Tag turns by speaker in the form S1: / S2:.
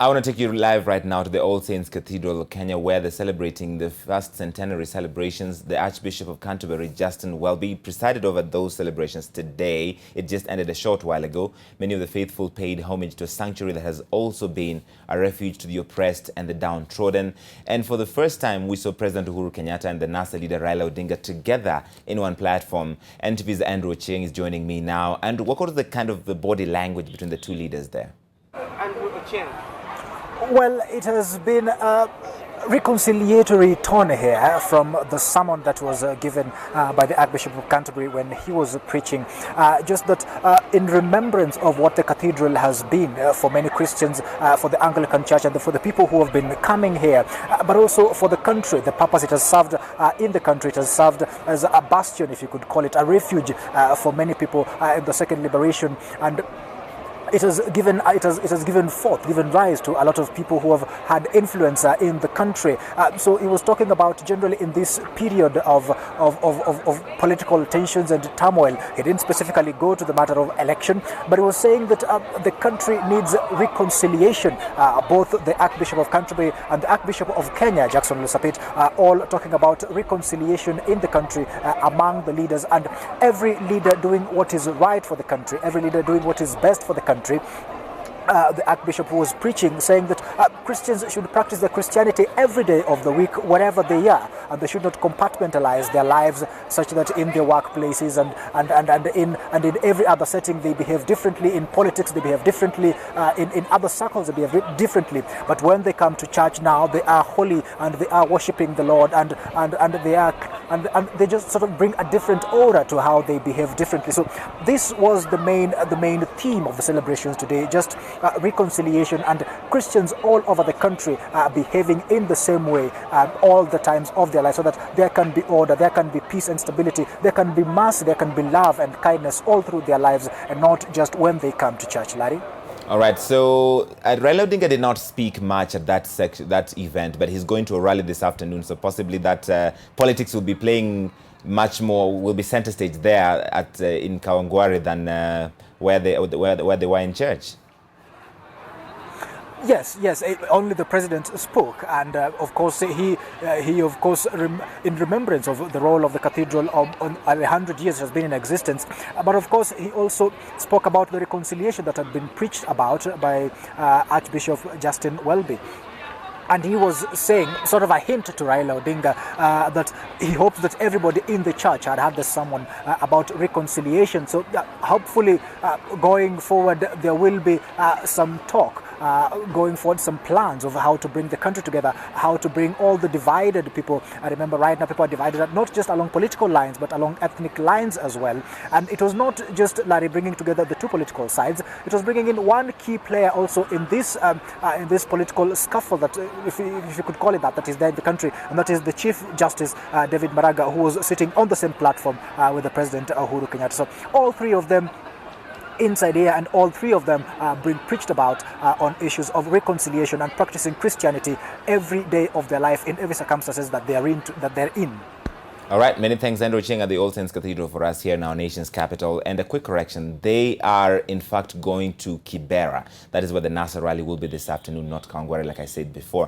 S1: I want to take you live right now to the All Saints Cathedral, Kenya, where they're celebrating the first centenary celebrations. The Archbishop of Canterbury, Justin Welby, presided over those celebrations today. It just ended a short while ago. Many of the faithful paid homage to a sanctuary that has also been a refuge to the oppressed and the downtrodden. And for the first time, we saw President Uhuru Kenyatta and the NASA leader Raila Odinga together in one platform. NTV's Andrew Ochieng is joining me now. And what was the kind of the body language between the two leaders there?
S2: Andrew Ochieng.
S3: Well, it has been a reconciliatory tone here from the sermon that was given by the Archbishop of Canterbury when he was preaching. Just that in remembrance of what the cathedral has been for many Christians, for the Anglican Church and for the people who have been coming here, but also for the country, the purpose it has served in the country. It has served as a bastion, if you could call it, a refuge for many people in the Second Liberation. And it has given rise to a lot of people who have had influence in the country. So he was talking about generally in this period of political tensions and turmoil. He didn't specifically go to the matter of election, but he was saying that the country needs reconciliation. Both the Archbishop of Canterbury and the Archbishop of Kenya, Jackson Lusapit, are all talking about reconciliation in the country among the leaders, and every leader doing what is right for the country, every leader doing what is best for the country. The Archbishop was preaching, saying that Christians should practice their Christianity every day of the week, wherever they are, and they should not compartmentalize their lives such that in their workplaces and in every other setting they behave differently. In politics they behave differently, in other circles they behave differently. But when they come to church now, they are holy and they are worshiping the Lord, and they just sort of bring a different aura to how they behave differently. So this was the main theme of the celebrations today, just reconciliation, and Christians all over the country behaving in the same way all the times of their life, so that there can be order, there can be peace and stability, there can be mercy, there can be love and kindness all through their lives, and not just when they come to church. Larry?
S1: All right, so Raila Odinga did not speak much at that event, but he's going to a rally this afternoon, so possibly that politics will be playing much more, will be center stage there at in Kawangware than where they were in church.
S3: Yes. Only the president spoke, and of course he of course in remembrance of the role of the cathedral on 100 years has been in existence. But of course he also spoke about the reconciliation that had been preached about by Archbishop Justin Welby. And he was saying, sort of a hint to Raila Odinga, that he hopes that everybody in the church had had this sermon about reconciliation. So hopefully going forward there will be some talk, going forward some plans of how to bring the country together, how to bring all the divided people. I remember right now people are divided not just along political lines but along ethnic lines as well. And it was not just Larry bringing together the two political sides, it was bringing in one key player also in this political scuffle that if you could call it that is there in the country, and that is the Chief Justice David Maraga, who was sitting on the same platform with the President Uhuru Kenyatta. So all three of them inside here, and all three of them being preached about on issues of reconciliation and practicing Christianity every day of their life in every circumstances that they're in.
S1: All right, many thanks, Andrew Ochieng at the All Saints Cathedral for us here in our nation's capital. And a quick correction, they are in fact going to Kibera. That is where the NASA rally will be this afternoon, not Kawangware, like I said before.